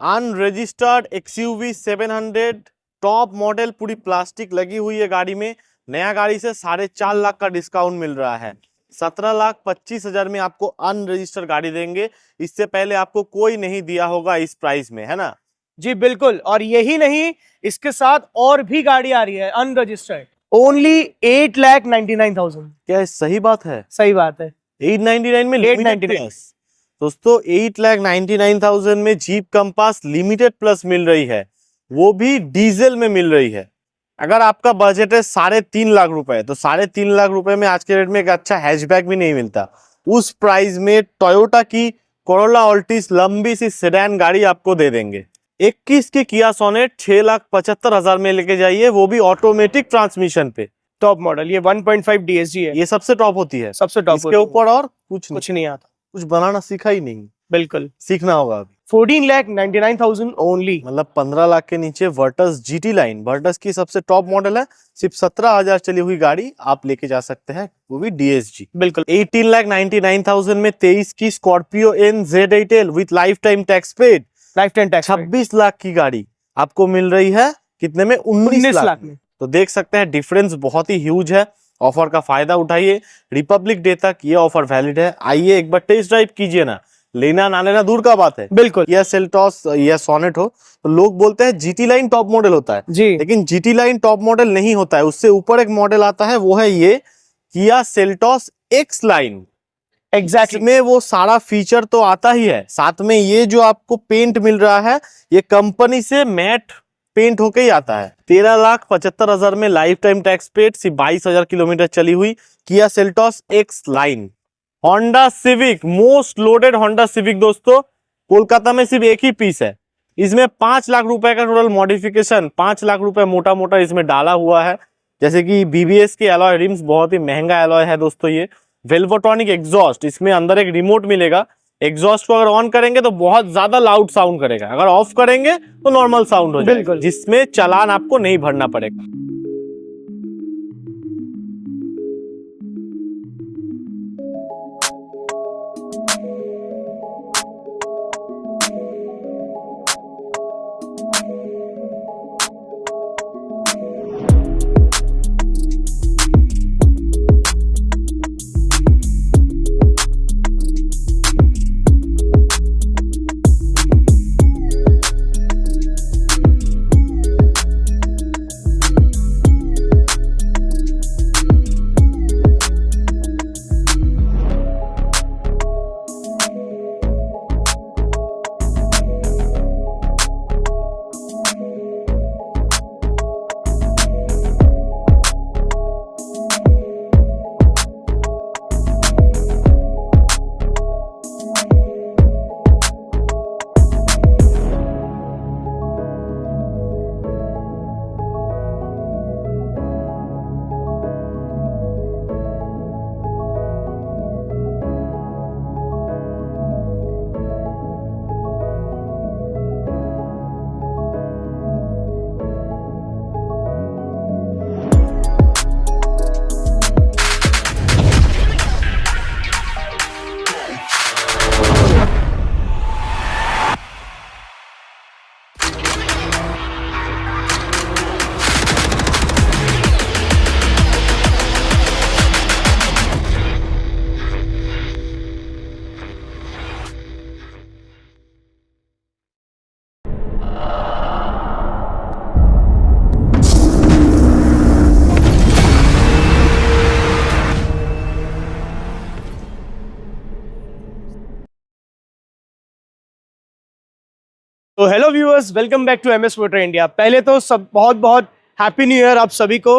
Unregistered XUV 700 top model, पूरी plastic लगी हुई है गाड़ी में। नया गाड़ी से 4.5 लाख का डिस्काउंट मिल रहा है। 17,25,000 में आपको अनरजिस्टर्ड गाड़ी देंगे। इससे पहले आपको कोई नहीं दिया होगा इस प्राइस में, है ना? जी बिल्कुल। और यही नहीं, इसके साथ और भी गाड़ी आ रही है अनरजिस्टर्ड, ओनली 8,99,000। क्या सही बात है? सही बात है। 899 में 899 प्लस। दोस्तों 8,99,000 में जीप कंपास लिमिटेड प्लस मिल रही है, वो भी डीजल में मिल रही है। अगर आपका बजट है 3.5 लाख रुपए, तो 3.5 लाख रुपए में आज के रेट में एक अच्छा हैचबैक भी नहीं मिलता। उस प्राइस में टोयोटा की कोरोला ऑल्टिस लंबी सी सेडान गाड़ी आपको दे देंगे। 21 की किया सोनेट 6,75,000 में लेके जाइए, वो भी ऑटोमेटिक ट्रांसमिशन पे, टॉप मॉडल। ये 1.5 DSG है, ये सबसे टॉप होती है, सबसे टॉप। इसके ऊपर और कुछ नहीं आता, कुछ बनाना सीखा ही नहीं। बिल्कुल सीखना होगा अभी। 14,99,000 ओनली, मतलब 15 लाख के नीचे वर्टस GT लाइन, वर्टस की सबसे टॉप मॉडल है। सिर्फ 17,000 चली हुई गाड़ी आप लेके जा सकते हैं, वो भी DSG। बिल्कुल। 18,99,000 में 23 की Scorpio NZ8L with lifetime tax paid, lifetime tax. 26 lakh की गाड़ी आपको मिल रही है कितने में? 19 लाख में। तो देख सकते हैं डिफरेंस बहुत ही ह्यूज है। ऑफर का फायदा उठाइए, रिपब्लिक डे तक ये ऑफर वैलिड है। आइए एक बार टेस्ट ड्राइव कीजिए ना, लेना ना लेना दूर का बात है। बिल्कुल। या सेल्टॉस या सोनेट हो, तो लोग बोलते हैं GT लाइन टॉप मॉडल होता है जी, लेकिन GT लाइन टॉप मॉडल नहीं होता है। उससे ऊपर एक मॉडल आता है, वो है ये Kia Seltos X line. Exactly. में वो सारा फीचर तो आता ही है, साथ में ये जो आपको पेंट मिल रहा है, ये कंपनी से मैट पेंट होके ही आता है। 13,75,000 में लाइफ टाइम टैक्स पेड, सिर्फ 22,000 किलोमीटर चली हुई Kia Seltos X line. Honda civic, most loaded Honda civic दोस्तों, कोलकाता में सिर्फ एक ही पीस है। इसमें 5 लाख रुपए का टोटल मॉडिफिकेशन, 5 लाख रुपए मोटा मोटा इसमें डाला हुआ है। जैसे कि BBS के एलॉय रिम्स, बहुत ही महंगा एलॉय है दोस्तों ये। वेल्वोट्रॉनिक एग्जॉस्ट, इसमें अंदर एक रिमोट मिलेगा। एग्जॉस्ट को अगर ऑन करेंगे तो बहुत ज्यादा लाउड साउंड करेगा, अगर ऑफ करेंगे तो नॉर्मल साउंड हो जाएगा, जिसमें चालान आपको नहीं भरना पड़ेगा। तो hello viewers, welcome back to MS motor India. पहले तो सब बहुत बहुत हैप्पी न्यू ईयर आप सभी को।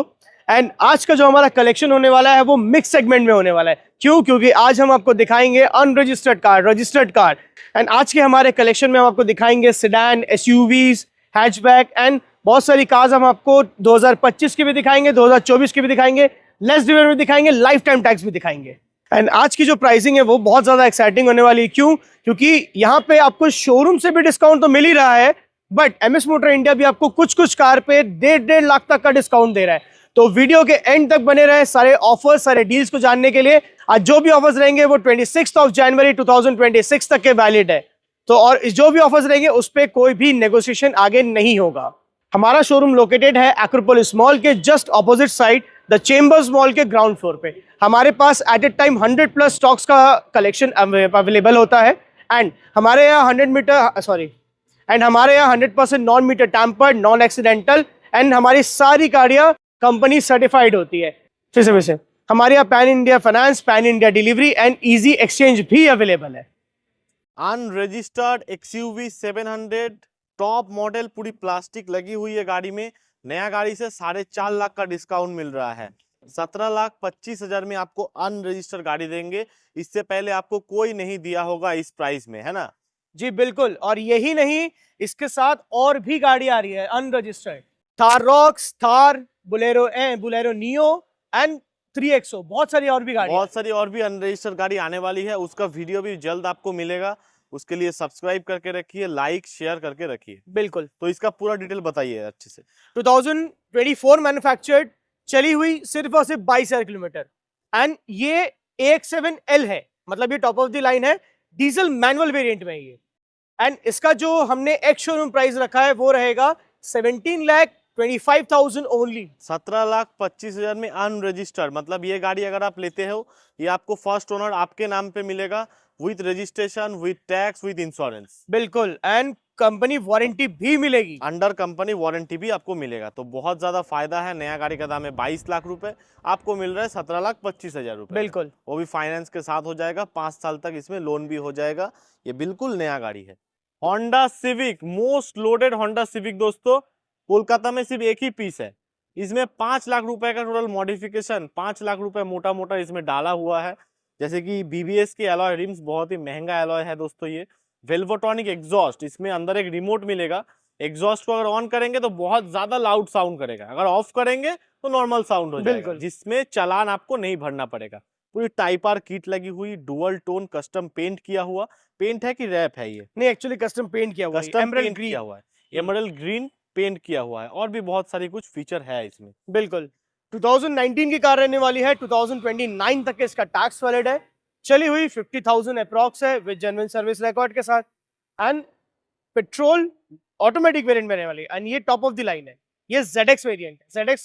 एंड आज का जो हमारा कलेक्शन होने वाला है वो मिक्स सेगमेंट में होने वाला है। क्यों? क्योंकि आज हम आपको दिखाएंगे unregistered car, registered car. And आज के हमारे कलेक्शन में हम आपको दिखाएंगे सेडान, SUVs, हैचबैक एंड बहुत सारी कार्स हम आपको 2025 की भी दिखाएंगे, 2024 की भी दिखाएंगे, लेस ड्रिवन भी दिखाएंगे, लाइफ टाइम टैक्स भी दिखाएंगे। एंड आज की जो प्राइसिंग है वो बहुत ज्यादा एक्साइटिंग होने वाली है। क्यों? क्योंकि यहाँ पे आपको शोरूम से भी डिस्काउंट तो मिल ही रहा है, बट MS मोटर इंडिया भी आपको कुछ कुछ कार पे 1.5 लाख तक का डिस्काउंट दे रहा है। तो वीडियो के एंड तक बने रहे सारे ऑफर्स, सारे डील्स को जानने के लिए। आज जो भी ऑफर्स रहेंगे वो 26 जनवरी 2026 तक के वैलिड है। तो और जो भी ऑफर्स रहेंगे उस पे कोई भी नेगोशिएशन आगे नहीं होगा। हमारा शोरूम लोकेटेड है एक्रोपोलिस मॉल के just opposite side the Chambers mall के ग्राउंड फ्लोर पे। हमारे पास एट ए टाइम 100+ स्टॉक्स का कलेक्शन अवेलेबल होता है एंड हमारे यहाँ 100% non meter tampered, non accidental and हमारी सारी गाड़ियाँ कंपनी सर्टिफाइड होती है। फिर से हमारे यहाँ pan India finance, pan India delivery and easy exchange भी अवेलेबल है। अनरजिस्टर्ड XUV 700 टॉप मॉडल, पूरी प्लास्टिक लगी हुई है गाड़ी में। नया गाड़ी से 4.5 लाख का डिस्काउंट मिल रहा है। 17,25,000 में आपको अनरजिस्टर्ड गाड़ी देंगे। इससे पहले आपको कोई नहीं दिया होगा इस प्राइस में, है ना? जी बिल्कुल। और यही नहीं, इसके साथ और भी गाड़ी आ रही है unregistered, Thar rocks, Thar, Bolero neo and 3XO, बहुत सारी और भी अनरजिस्टर्ड गाड़ी आने वाली है। उसका वीडियो भी जल्द आपको मिलेगा। उसके लिए सब्सक्राइब करके रखिए, लाइक शेयर करके रखिए। बिल्कुल। तो इसका पूरा डिटेल बताइए अच्छे से। 2024 मैन्युफैक्चर्ड, चली हुई सिर्फ और सिर्फ 22,000 किलोमीटर एंड ये AX7L है, मतलब ये टॉप ऑफ द लाइन है, डीजल मैनुअल वेरिएंट में ये। एंड इसका जो हमने एक्स शोरूम प्राइस रखा है वो रहेगा 17,25,000 ओनली। 17,25,000 में अनरजिस्टर्ड, मतलब ये गाड़ी अगर आप लेते हो ये आपको फर्स्ट ओनर आपके नाम पे मिलेगा, with registration, with tax, with insurance. बिल्कुल। एंड कंपनी वारंटी भी मिलेगी, अंडर कंपनी वारंटी भी आपको मिलेगा। तो बहुत ज्यादा फायदा है। नया गाड़ी का दाम है 22 लाख रुपए, आपको मिल रहा है 17,25,000 रुपए। बिल्कुल। वो भी फाइनेंस के साथ हो जाएगा, 5 साल तक इसमें लोन भी हो जाएगा। ये बिल्कुल नया गाड़ी है। Honda civic, most loaded Honda civic दोस्तों, कोलकाता में सिर्फ एक ही पीस है। इसमें 5 लाख रुपए का टोटल मॉडिफिकेशन, 5 लाख रुपए मोटा मोटा इसमें डाला हुआ है। जैसे कि BBS के एलॉय रिम्स, बहुत ही महंगा एलॉय है दोस्तों ये। वेल्वोट्रॉनिक एग्जॉस्ट, इसमें अंदर एक रिमोट मिलेगा। एग्जॉस्ट को अगर ऑन करेंगे तो बहुत ज्यादा लाउड साउंड करेगा, अगर ऑफ करेंगे तो नॉर्मल साउंड हो जाएगा, जिसमें चालान आपको नहीं भरना पड़ेगा। पूरी टाइप आर किट लगी हुई, डुअल टोन कस्टम पेंट किया हुआ। पेंट है कि रैप है ये? नहीं, एक्चुअली कस्टम पेंट किया हुआ है, एमरल्ड ग्रीन किया हुआ है, एमरल्ड ग्रीन पेंट किया हुआ है। और भी बहुत सारी कुछ फीचर है इसमें। बिल्कुल। 2019 की कार रहने वाली है, 2029 तक इसका टैक्स वैलिड है, चली हुई 50,000 अप्रॉक्स है विद जेन्युइन सर्विस रिकॉर्ड के साथ एंड पेट्रोल ऑटोमेटिक वेरिएंट में रहने वाली है। एंड ये टॉप ऑफ द लाइन है, ये ZX वेरिएंट है, ZX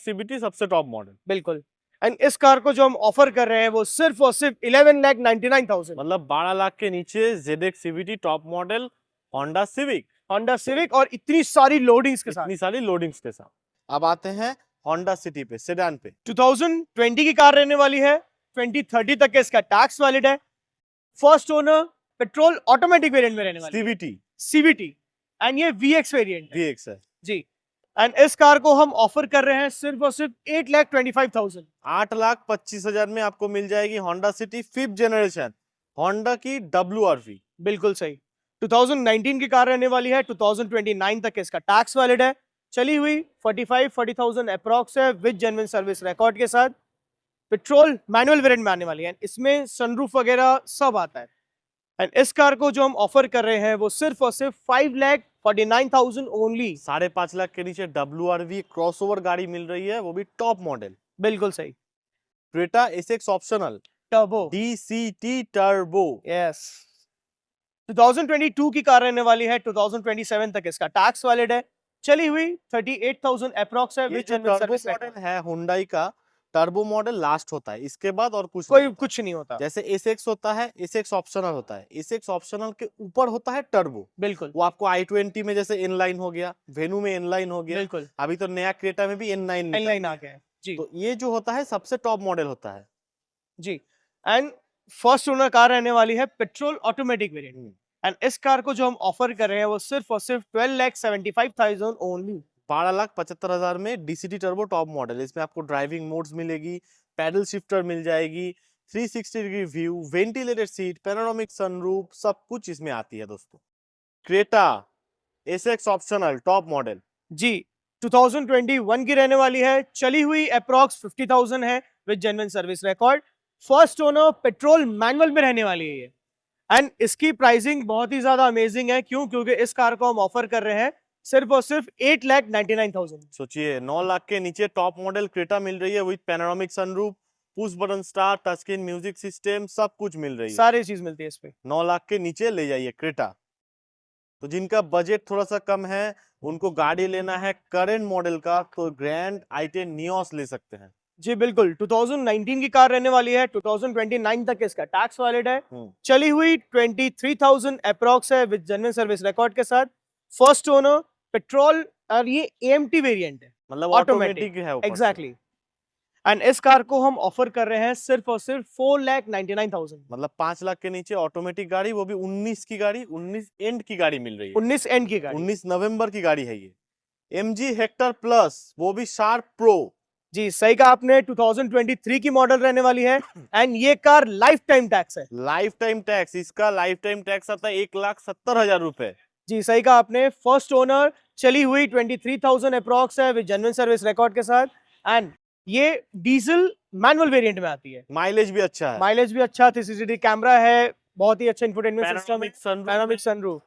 CVT सबसे टॉप मॉडल। बिल्कुल। एंड इस कार को जो हम ऑफर कर रहे हैं वो सिर्फ और सिर्फ 11,99,000, मतलब 12 लाख के नीचे ZX CVT top model Honda civic और इतनी सारी लोडिंग्स के साथ। अब आते हैं होंडा सिटी पे, सेडान पे। 2020 की कार रहने वाली है, 2030 तक इसका टैक्स वैलिड है, first owner, petrol automatic variant में रहने वाली CVT एंड ये VX वेरिएंट है जी। एंड इस कार को हम ऑफर कर रहे हैं सिर्फ और सिर्फ 8,25,000, 8,25,000 में आपको मिल जाएगी Honda city 5th generation, Honda की WRV। बिल्कुल सही। 2019 की कार रहने वाली है, 2029 तक इसका टैक्स वैलिड है, चली हुई 40,000 अप्रॉक्स है विद जेन्युइन सर्विस रिकॉर्ड के साथ, पेट्रोल मैनुअल वेरिएंट में आने वाली है, इसमें सनरूफ वगैरह सब आता है। एंड इस कार को जो हम ऑफर कर रहे हैं वो सिर्फ और सिर्फ 5,49,000 ओनली। 5.5 लाख के नीचे WRV क्रॉसओवर गाड़ी मिल रही है, वो भी टॉप मॉडल। बिल्कुल सही। Creta SX optional turbo, DCT turbo, yes. 2022 की कार रहने वाली है, 2027 तक इसका टैक्स वैलिड है, चली हुई 38,000 अप्रॉक्स है विद जेन्युइन सर्विस मॉडल है। हुंडई का टर्बो मॉडल लास्ट होता है, इसके बाद और कुछ नहीं होता। जैसे SX होता है, SX ऑप्शनल होता है, SX ऑप्शनल के ऊपर होता है टर्बो। बिल्कुल। वो आपको i20 में जैसे इनलाइन हो गया, वेन्यू में इनलाइन हो गया, बिल्कुल। अभी तो नया क्रेटा में भी इनलाइन आ गया है जी। तो ये जो होता है सबसे टॉप मॉडल होता है जी। एंड फर्स्ट ओनर कार रहने वाली है, पेट्रोल ऑटोमेटिक वेरिएंट। एंड इस कार को जो हम ऑफर कर रहे हैं वो सिर्फ और सिर्फ 12,75,000 ओनली, 12,75,000 में DCT टर्बो टॉप मॉडल। इसमें आपको ड्राइविंग मोड्स मिलेगी, पैडल शिफ्टर मिल जाएगी, 360 degree view, ventilated seat, panoramic sunroof, सब कुछ इसमें आती है दोस्तों। Creta SX optional top model जी, 2021 की रहने वाली है, चली हुई अप्रॉक्स 50,000 है with genuine service record, first owner, petrol manual में रहने वाली है ये। एंड इसकी प्राइसिंग बहुत ही ज्यादा अमेजिंग है, क्यों? क्योंकि इस कार को हम ऑफर कर रहे हैं सिर्फ और सिर्फ 8,99,000। सोचिए 9 लाख के नीचे टॉप मॉडल क्रेटा मिल रही है with panoramic sunroof, push button start, touch screen music system सब कुछ मिल रही है। सारी चीज मिलती है इस पे। 9 लाख के नीचे ले जाइए क्रेटा। तो जिनका बजट थोड़ा सा कम है, उनको गाड़ी लेना है करंट मॉडल का, तो ग्रैंड i10 नियोस ले सकते हैं। जी बिल्कुल, 2019 की कार रहने वाली है, 2029 तक इसका टैक्स वैलिड है, चली हुई 23,000 अप्रॉक्स है विद जेन्युइन सर्विस रिकॉर्ड के साथ, फर्स्ट ओनर, पेट्रोल, और ये AMT वेरिएंट है, मतलब Automatic, ऑटोमेटिक है ऊपर से। एग्जैक्टली। एंड इस कार को हम ऑफर कर रहे हैं सिर्फ और सिर्फ 4,99,000, मतलब 5 लाख के नीचे ऑटोमेटिक गाड़ी, वो भी 19 की गाड़ी, 19 एंड की गाड़ी मिल रही है। 19 एंड की गाड़ी। 19 नवंबर की गाड़ी है ये। MG हेक्टर प्लस, वो भी शार्प प्रो। जी सही कहा आपने, 2023 की मॉडल रहने वाली है एंड ये कार लाइफ टाइम टैक्स है। लाइफ टाइम टैक्स, इसका लाइफ टाइम टैक्स आता है 1,70,000 रुपए। जी सही कहा आपने, फर्स्ट ओनर, चली हुई 23,000 अप्रॉक्स है विद जेन्युइन सर्विस रिकॉर्ड के साथ, एंड ये डीजल मैनुअल वेरिएंट में आती है। माइलेज भी अच्छा है। माइलेज भी अच्छा, 360 कैमरा है, बहुत ही अच्छा इंफोटेनमेंट सिस्टम है, panoramic panoramic sunroof,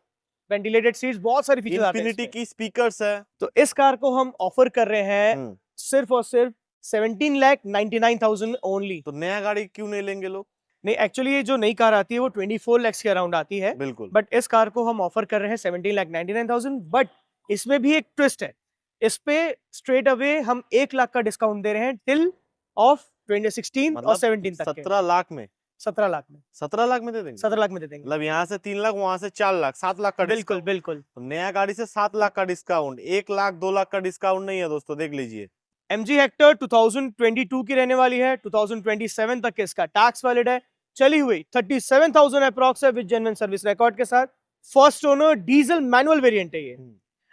ventilated seats, बहुत सारी फीचर्स आते हैं इंफिनिटी इसमें। की स्पीकर्स है। तो इस कार को हम ऑफर कर रहे हैं सिर्फ और सिर्फ 17,99,000 ओनली। तो नया गाड़ी क्यों नहीं लेंगे लोग? नहीं, एक्चुअली ये जो नई कार आती है वो 24 लाख के अराउंड आती है, बिल्कुल। बट इस कार को हम ऑफर कर रहे हैं 17,99,000। बट इसमें भी एक ट्विस्ट है, इस पे स्ट्रेट अवे हम 1 लाख का डिस्काउंट दे रहे हैं टिल ऑफ 2016 और 17 तक के। 17 लाख में 17 लाख में 17 लाख में दे देंगे। 17 लाख में दे देंगे। मतलब यहाँ से 3 लाख, वहां से 4 लाख, 7 लाख का बिल्कुल डिस्काउंट। बिल्कुल। तो नया गाड़ी से 7 लाख का डिस्काउंट, 1 लाख 2 लाख का डिस्काउंट नहीं है दोस्तों, देख लीजिए। MG हेक्टर 2022 की रहने वाली है, 2027 तक के इसका टैक्स वैलिड है, चली हुई 37,000 अप्रॉक्स है विद जेन्युइन सर्विस रिकॉर्ड के साथ, first owner, diesel manual variant है ये।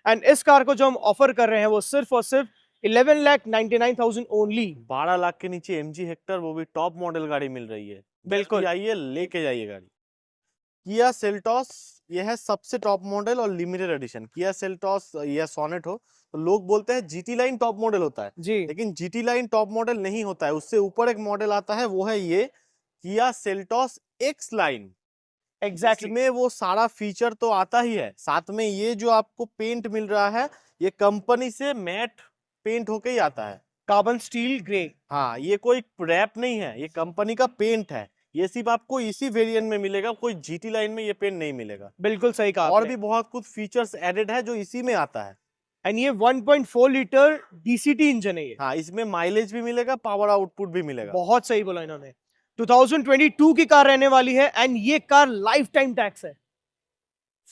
एंड इस कार को जो हम ऑफर कर रहे हैं वो सिर्फ और सिर्फ 11,99,000 ओनली। 12 लाख के नीचे MG हेक्टर, वो भी टॉप मॉडल गाड़ी मिल रही है। बिल्कुल आइए लेके जाइए गाड़ी। किया सेल्टॉस, यह है सबसे टॉप मॉडल और लिमिटेड एडिशन। किया सेल्टॉस या सोनेट हो तो लोग बोलते हैं GT लाइन टॉप मॉडल होता है जी, लेकिन GT लाइन टॉप मॉडल नहीं होता है, उससे ऊपर एक मॉडल आता है, वो है ये Kia Seltos X line. Exactly. इसमें वो सारा फीचर तो आता ही है, साथ में ये जो आपको पेंट मिल रहा है, ये कंपनी से मैट पेंट होके ही आता है, कार्बन स्टील ग्रे। हाँ, ये कोई रैप नहीं है, ये कंपनी का पेंट है। ये सिर्फ आपको इसी वेरिएंट में मिलेगा, कोई GT लाइन में ये पेंट नहीं मिलेगा। बिल्कुल सही कहा और आपने। भी बहुत कुछ फीचर्स एडेड है जो इसी में आता है। एंड ये 1.4 लीटर DCT इंजन है ये। हाँ, इसमें माइलेज भी मिलेगा, पावर आउटपुट भी मिलेगा। बहुत सही बोला इन्होंने। 2022 की कार रहने वाली है एंड ये कार लाइफ टाइम टैक्स है,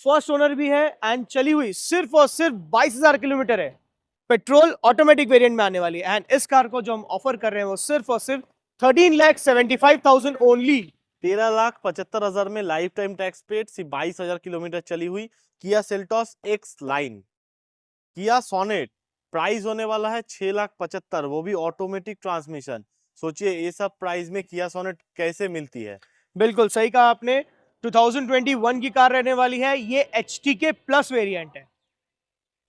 फर्स्ट ओनर भी है एंड चली हुई सिर्फ और सिर्फ 22,000 किलोमीटर है, पेट्रोल ऑटोमेटिक वेरिएंट में आने वाली है। एंड इस कार को जो हम ऑफर कर रहे हैं वो सिर्फ और सिर्फ 13,75,000 ओनली। 13,75,000 में लाइफ टाइम टैक्स पेड, सिर्फ 22,000 किलोमीटर चली हुई किया सेल्टॉस X लाइन। किया सोनेट प्राइस होने वाला है 6,75,000, वो भी ऑटोमेटिक ट्रांसमिशन। सोचिए ये सब प्राइस में किया सोनेट कैसे मिलती है। बिल्कुल सही कहा आपने, 2021 की कार रहने वाली है, ये HTK प्लस वेरिएंट है,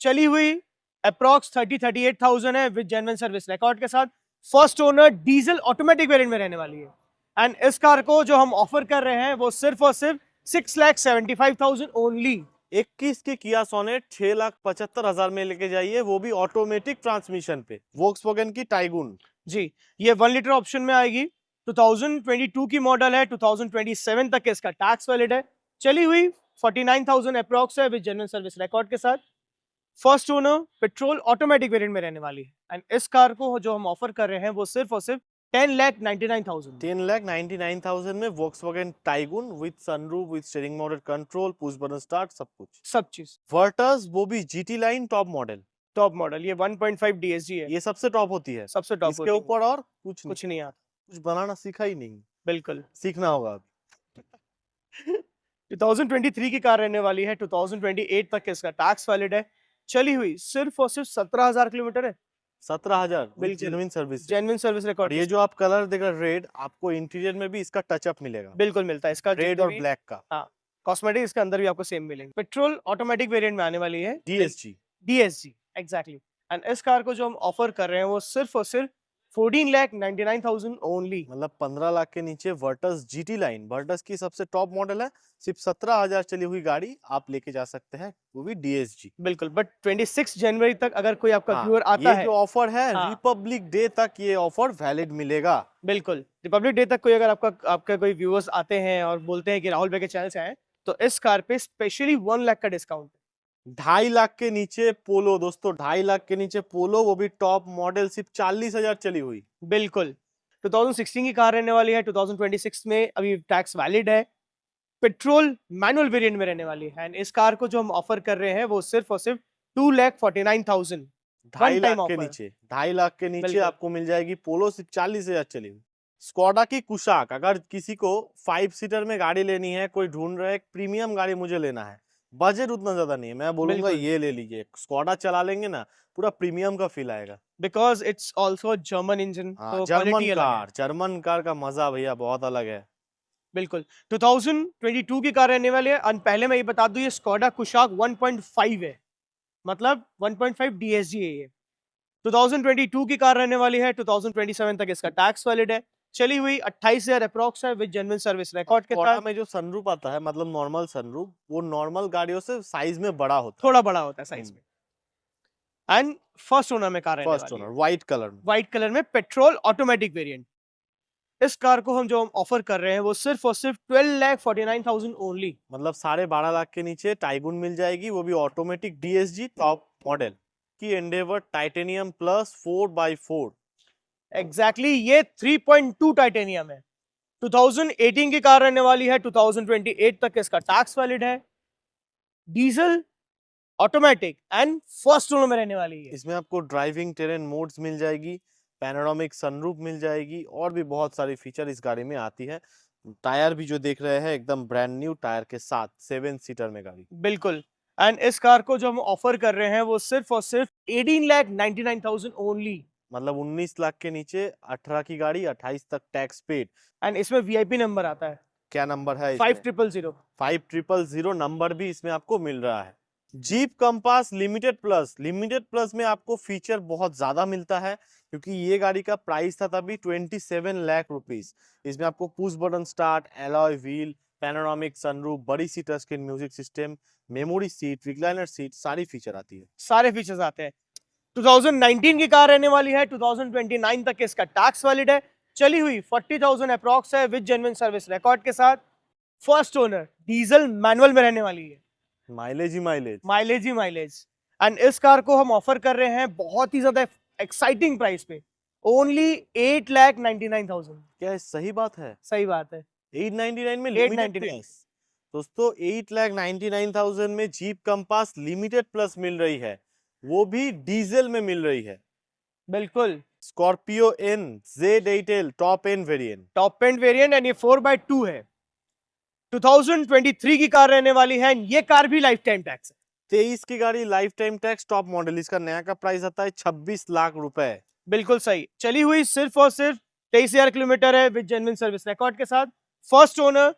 चली हुई अप्रॉक्स 38,000 है विद जेन्युइन सर्विस रिकॉर्ड के साथ, first owner, diesel automatic variant में रहने वाली है। एंड इस कार को जो हम ऑफर कर रहे हैं वो सिर्फ और सिर्फ 6,75,000 ओनली। 21 की किया सोनेट 6,75,000 में लेके जाइए, वो भी ऑटोमेटिक ट्रांसमिशन पे, वोक्सवैगन की टाइगून। जी, ये 1 लीटर ऑप्शन में आएगी, 2022 की मॉडल है, 2027 तक इसका टैक्स वैलिड है, चली हुई 49,000 अप्रॉक्स है विद जेन्युइन सर्विस रिकॉर्ड के साथ, first owner, petrol automatic variant में रहने वाली है। एंड इस कार को जो हम ऑफर कर रहे हैं वो सिर्फ और सिर्फ 10,99,000। 10,99,000 में Volkswagen tycoon with sunroof, with steering mounted control, push button start, सब कुछ। सब चीज वर्टस, वो भी GT line top model. Top model, ये 1.5 DSG है, ये सबसे टॉप होती है, सबसे टॉप। इसके ऊपर और कुछ नहीं आता। कुछ बनाना सीखा ही नहीं, बिल्कुल। सीखना होगा अब। 2023 की कार रहने वाली है, 2028 तक इसका टैक्स वैलिड है, चली हुई सिर्फ और सिर्फ 17,000 किलोमीटर है, 17,000 बिल्कुल। Genuine service. Genuine service record. ये जो आप कलर देख रहे हैं रेड, आपको इंटीरियर में भी इसका टचअप मिलेगा, बिल्कुल मिलता है इसका, रेड और ब्लैक का। हाँ, कॉस्मेटिक इसके अंदर भी आपको सेम मिलेंगे। पेट्रोल ऑटोमेटिक वेरिएंट में आने वाली है, DSG। DSG exactly. एंड इस कार को जो हम ऑफर कर रहे हैं वो सिर्फ और सिर्फ 14,99,000 ओनली। मतलब 15 लाख के नीचे वर्टस जीटी लाइन, वर्टस की सबसे टॉप मॉडल है, सिर्फ 17,000 चली हुई गाड़ी आप लेके जा सकते हैं, वो भी डीएसजी। बिल्कुल, बट 26 जनवरी तक अगर कोई आपका हाँ, व्यूअर आता ये है, जो ऑफर है हाँ, रिपब्लिक डे तक ये ऑफर वैलिड मिलेगा। बिल्कुल रिपब्लिक डे तक कोई अगर आपका कोई व्यूअर्स आते हैं और बोलते हैं कि राहुल भाई के चैनल से आए, तो इस कार पे स्पेशली 1 लाख का डिस्काउंट। 2.5 लाख के नीचे पोलो दोस्तों, 2.5 लाख के नीचे पोलो, वो भी टॉप मॉडल, सिर्फ 40,000 चली हुई। बिल्कुल 2016 की कार रहने वाली है, 2026 में अभी टैक्स वैलिड है, पेट्रोल मैनुअल वेरिएंट में रहने वाली है। एंड इस कार को जो हम ऑफर कर रहे हैं वो सिर्फ और सिर्फ 2,49,000 ढाई वन लाख टाइम के ऑफर। नीचे, 2.5 लाख के नीचे बिल्कुल आपको मिल जाएगी पोलो, सिर्फ 40,000 चली हुई। स्कोडा की कुशाक, अगर किसी को 5 सीटर में गाड़ी लेनी है, कोई ढूंढ रहा है प्रीमियम गाड़ी मुझे लेना है, बजट उतना ज्यादा नहीं है, मैं बोलूंगा बिल्कुल, ये ले लीजिए। स्कोडा चला लेंगे ना, पूरा प्रीमियम का फील आएगा। Because it's also German engine, हाँ, तो जर्मन क्वालिटी अलग है। कार, जर्मन कार का मजा भैया बहुत अलग है। बिल्कुल 2022 की कार रहने वाली है। और पहले मैं ये बता दूं, ये स्कोडा कुशाक 1.5 है, मतलब 1.5 डीएसजी है ये। 2022 की कार रहने वाली है, 2027 तक इसका टैक्स वैलिड है। चली हुई 28,000 अप्रॉक्स है विद जेन्युइन सर्विस रिकॉर्ड के स्कोडा साथ। में जो सनरूफ आता है, मतलब नॉर्मल सनरूफ, वो नॉर्मल गाड़ियों से साइज में बड़ा होता थोड़ा बड़ा होता है है। साइज में। एंड फर्स्ट ओनर में कार रहने फर्स्ट वाली है, ओनर, व्हाइट कलर में। व्हाइट कलर में पेट्रोल ऑटोमेटिक वेरिएंट। इस कार को हम जो ऑफर कर रहे हैं वो सिर्फ और सिर्फ 12,49,000 ओनली। मतलब 12.5 लाख के नीचे टाइगुन मिल जाएगी, वो भी ऑटोमेटिक डीएसजी टॉप मॉडल की Endeavour titanium plus 4x4। Exactly ये 3.2 टाइटेनियम है। 2018 की कार रहने वाली है, 2028 तक इसका टैक्स वैलिड है, diesel automatic and first owner में रहने वाली है। इसमें आपको ड्राइविंग टेरेन मोड्स मिल जाएगी, पैनोरामिक सनरूफ मिल जाएगी, और भी बहुत सारी फीचर इस गाड़ी में आती है। टायर भी जो देख रहे हैं एकदम ब्रांड न्यू टायर के साथ, 7 सीटर में गाड़ी। बिल्कुल। एंड इस कार को जो हम ऑफर कर रहे हैं वो सिर्फ और सिर्फ 18,99,000 ओनली। मतलब 19 लाख के नीचे 18 की गाड़ी, 28 तक टैक्स पेड। एंड इसमें वीआईपी नंबर आता है, क्या नंबर है इसमें? 5000। 5000 नंबर भी इसमें आपको मिल रहा है। Jeep compass limited plus, limited plus में आपको फीचर बहुत ज्यादा मिलता है, क्योंकि ये गाड़ी का प्राइस था तभी 27 लाख रुपीस। इसमें आपको push button start, alloy wheel, panoramic sunroof, बड़ी सी touch screen music system, memory seat, recliner seat, सारी फीचर आती है। सारे फीचर्स आते हैं। 2019 की कार रहने वाली है, 2029 तक इसका टैक्स वैलिड है। चली हुई 40,000 अप्रॉक्स है विद जेन्युइन सर्विस रिकॉर्ड के साथ। फर्स्ट ओनर, डीजल मैनुअल में रहने वाली है, mileage he mileage. Mileage he mileage. And इस कार को हम ऑफर कर रहे हैं बहुत ही ज्यादा एक्साइटिंग प्राइस पे, ओनली 8,99,000। क्या ये सही बात है? सही बात है, 899 में लिमिटेड 899। प्लस। दोस्तों 8,99,000 में जीप कंपास लिमिटेड प्लस मिल रही है, वो भी डीजल में मिल रही है। बिल्कुल Scorpio N Z8L top end variant, top end variant, and ये 4x2 है। 2023 की कार रहने वाली है, ये कार भी लाइफ टाइम टैक्स है। 23 की गाड़ी, life time tax, top model. इसका नया का प्राइस आता है 26 लाख रुपए। बिल्कुल सही। चली हुई सिर्फ और सिर्फ 23,000 किलोमीटर है विद जेन्युइन सर्विस रिकॉर्ड के साथ। First owner,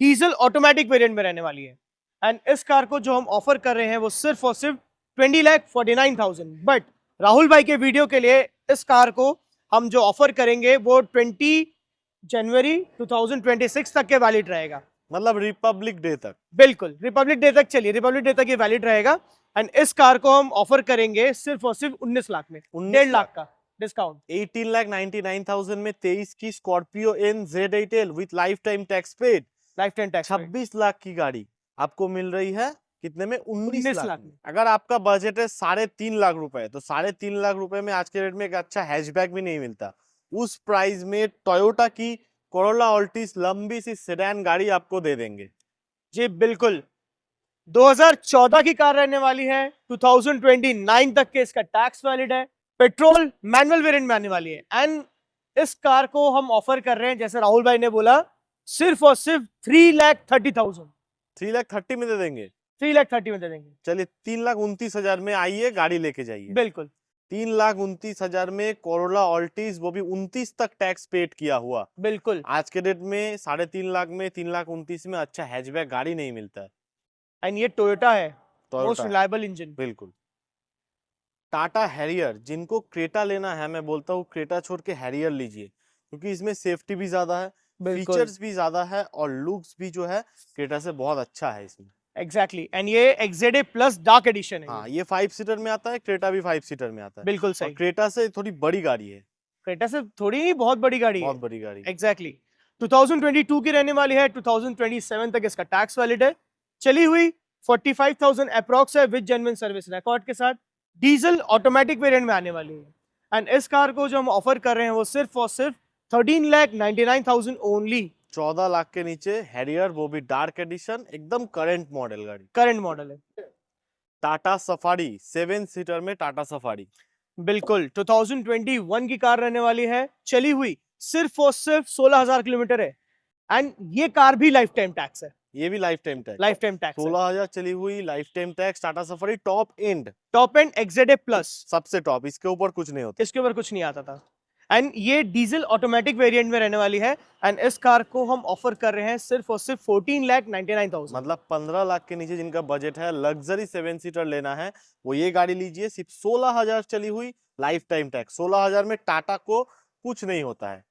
diesel automatic variant में रहने वाली है। एंड इस कार को जो हम ऑफर कर रहे हैं वो सिर्फ और सिर्फ 20,49,000। बट राहुल भाई के वीडियो के लिए इस कार को हम जो ऑफर करेंगे वो 20 जनवरी 2026 तक के वैलिड रहेगा। मतलब रिपब्लिक डे तक। बिल्कुल रिपब्लिक डे तक, चलिए रिपब्लिक डे तक ये वैलिड रहेगा। एंड इस कार को हम ऑफर करेंगे सिर्फ और सिर्फ 19 लाख में, 1.5 लाख का डिस्काउंट। 18,99,000 में 23 की Scorpio N Z8L with lifetime tax paid, lifetime tax 26 lakh की गाड़ी आपको मिल रही है कितने में? 19 19 लाख लाख में। में। अगर आपका बजट है 3.5 लाख रुपए, तो 3.5 लाख रुपए में आज के रेट में एक अच्छा हैचबैक भी नहीं मिलता। उस प्राइस में टोयोटा की कोरोला ऑल्टिस लंबी सी सेडान गाड़ी आपको दे देंगे। जी बिल्कुल। 2014 की कार रहने वाली है, 2029 तक के इसका टैक्स वैलिड है, पेट्रोल मैनुअल वेरिएंट में आने वाली है। एंड इस कार को हम ऑफर कर रहे हैं, जैसे राहुल भाई ने बोला, सिर्फ और सिर्फ 3,30,000। 3,30,000 में दे देंगे। 3,30,000 में दे देंगे। चलिए 3,29,000 में आइए, गाड़ी लेके जाइए। बिल्कुल 3,29,000 में कोरोला ऑल्टिस, वो भी 29 तक टैक्स पेड किया हुआ। बिल्कुल। आज के डेट में 3.5 लाख में, 3,29,000 में अच्छा हैचबैक गाड़ी नहीं मिलता है। एंड ये टोयोटा है, मोस्ट टोयोटा रिलायबल इंजन। बिल्कुल। टाटा हैरियर, जिनको क्रेटा लेना है मैं बोलता हूँ क्रेटा छोड़ के हैरियर लीजिए, क्योंकि इसमें सेफ्टी भी ज्यादा है, बिल्कुल फीचर्स भी ज्यादा है और लुक्स भी जो है क्रेटा से बहुत अच्छा है इसमें। एग्जैक्टली एंड ये XZA प्लस डार्क एडिशन है। हाँ, ये 5 सीटर में आता है, क्रेटा भी 5 सीटर में आता है। बिल्कुल और सही, क्रेटा से थोड़ी बड़ी गाड़ी है, क्रेटा से थोड़ी ही बहुत बड़ी गाड़ी है। बहुत बड़ी गाड़ी। एग्जैक्टली 2022 की रहने वाली है, 2027 तक इसका टैक्स वैलिड है। चली हुई 45,000 अप्रॉक्स है विद जेन्युइन सर्विस रिकॉर्ड के साथ। डीजल ऑटोमेटिक वेरिएंट में आने वाली है एंड इस कार को जो हम ऑफर कर रहे हैं वो सिर्फ और सिर्फ 13,99,000 ओनली। 14 लाख के नीचे हैरियर, वो भी डार्क एडिशन, एकदम करंट मॉडल गाड़ी। करंट मॉडल है। टाटा सफारी 7 सीटर में, टाटा सफारी बिल्कुल 2021 की कार रहने वाली है, चली हुई सिर्फ और सिर्फ 16,000 किलोमीटर है एंड ये कार भी लाइफ टाइम टैक्स है। ये भी life time tax, life time tax 16,000 चली हुई, life time tax, Tata safari top and, top and XZA plus, सबसे टॉप, इसके ऊपर कुछ नहीं होता। इसके ऊपर कुछ नहीं आता था एंड ये डीजल ऑटोमेटिक वेरिएंट में रहने वाली है एंड इस कार को हम ऑफर कर रहे हैं सिर्फ और सिर्फ 14,99,000। मतलब 15 लाख के नीचे जिनका बजट है, लग्जरी 7 सीटर लेना है, वो ये गाड़ी लीजिए। सिर्फ 16,000 चली हुई, लाइफ टाइम टैक्स। 16,000 में टाटा को कुछ नहीं होता है।